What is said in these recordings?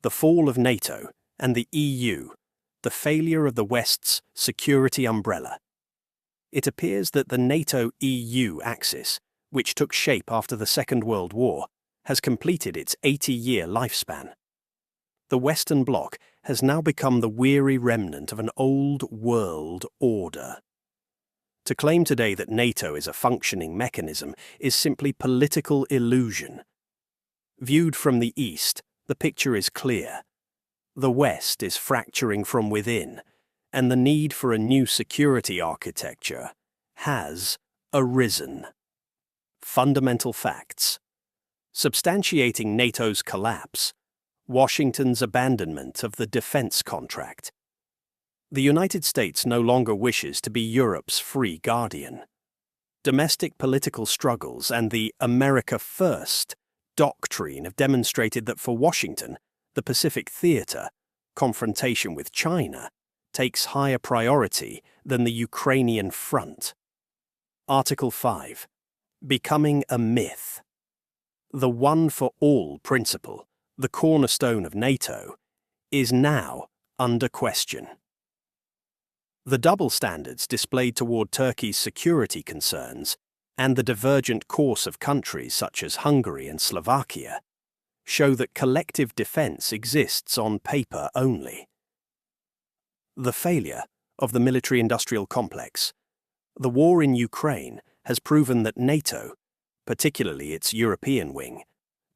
the fall of NATO, and the EU, the failure of the West's security umbrella. It appears that the NATO-EU axis, which took shape after the Second World War, has completed its 80-year lifespan. The Western Bloc has now become the weary remnant of an old world order. To claim today that NATO is a functioning mechanism is simply political illusion. Viewed from the East, the picture is clear. The West is fracturing from within, and the need for a new security architecture has arisen. Fundamental facts. Substantiating NATO's collapse. Washington's abandonment of the defense contract. The United States no longer wishes to be Europe's free guardian. Domestic political struggles and the America First doctrine have demonstrated that for Washington, the Pacific theater, confrontation with China, takes higher priority than the Ukrainian front. Article 5. Becoming a myth. The one-for-all principle, the cornerstone of NATO, is now under question. The double standards displayed toward Turkey's security concerns and the divergent course of countries such as Hungary and Slovakia show that collective defense exists on paper only. The failure of the military-industrial complex. The war in Ukraine has proven that NATO, particularly its European wing,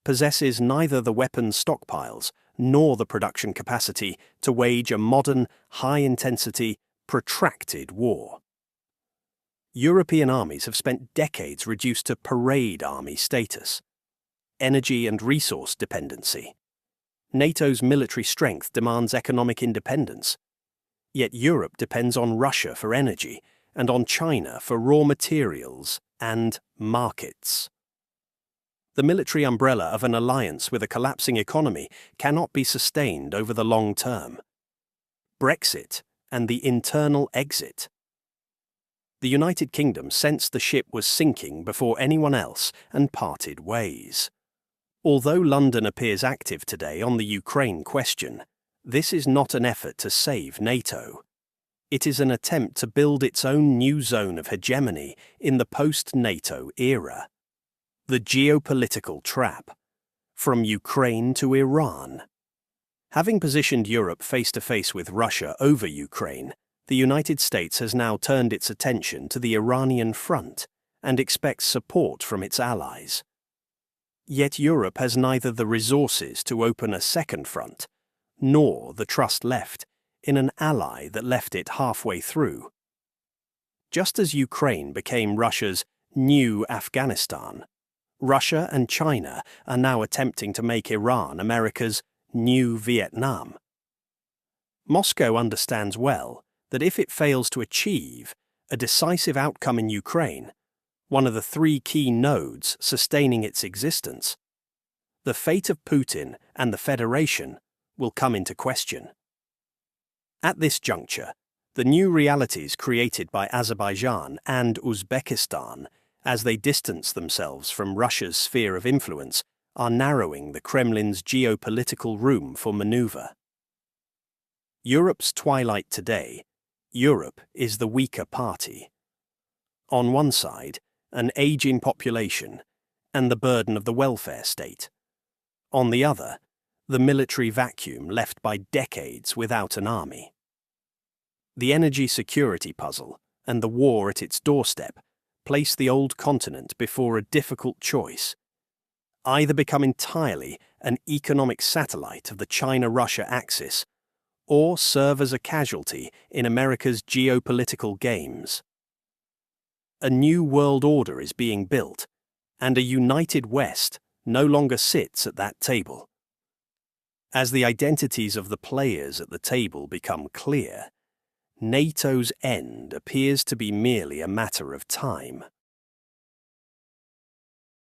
possesses neither the weapons stockpiles nor the production capacity to wage a modern, high-intensity, protracted war. European armies have spent decades reduced to parade army status. Energy and resource dependency. NATO's military strength demands economic independence. Yet Europe depends on Russia for energy and on China for raw materials and markets. The military umbrella of an alliance with a collapsing economy cannot be sustained over the long term. Brexit and the internal exit. The United Kingdom sensed the ship was sinking before anyone else and parted ways. Although London appears active today on the Ukraine question, this is not an effort to save NATO. It is an attempt to build its own new zone of hegemony in the post-NATO era. The geopolitical trap. From Ukraine to Iran. Having positioned Europe face-to-face with Russia over Ukraine, the United States has now turned its attention to the Iranian front and expects support from its allies. Yet Europe has neither the resources to open a second front, nor the trust left in an ally that left it halfway through. Just as Ukraine became Russia's new Afghanistan, Russia and China are now attempting to make Iran America's new Vietnam. Moscow understands well that if it fails to achieve a decisive outcome in Ukraine, one of the three key nodes sustaining its existence, the fate of Putin and the Federation will come into question. At this juncture, the new realities created by Azerbaijan and Uzbekistan as they distance themselves from Russia's sphere of influence are narrowing the Kremlin's geopolitical room for maneuver. Europe's twilight today, Europe is the weaker party. On one side, an aging population and the burden of the welfare state. On the other, the military vacuum left by decades without an army. The energy security puzzle and the war at its doorstep place the old continent before a difficult choice. Either become entirely an economic satellite of the China-Russia axis, or serve as a casualty in America's geopolitical games. A new world order is being built, and a united West no longer sits at that table. As the identities of the players at the table become clear, NATO's end appears to be merely a matter of time.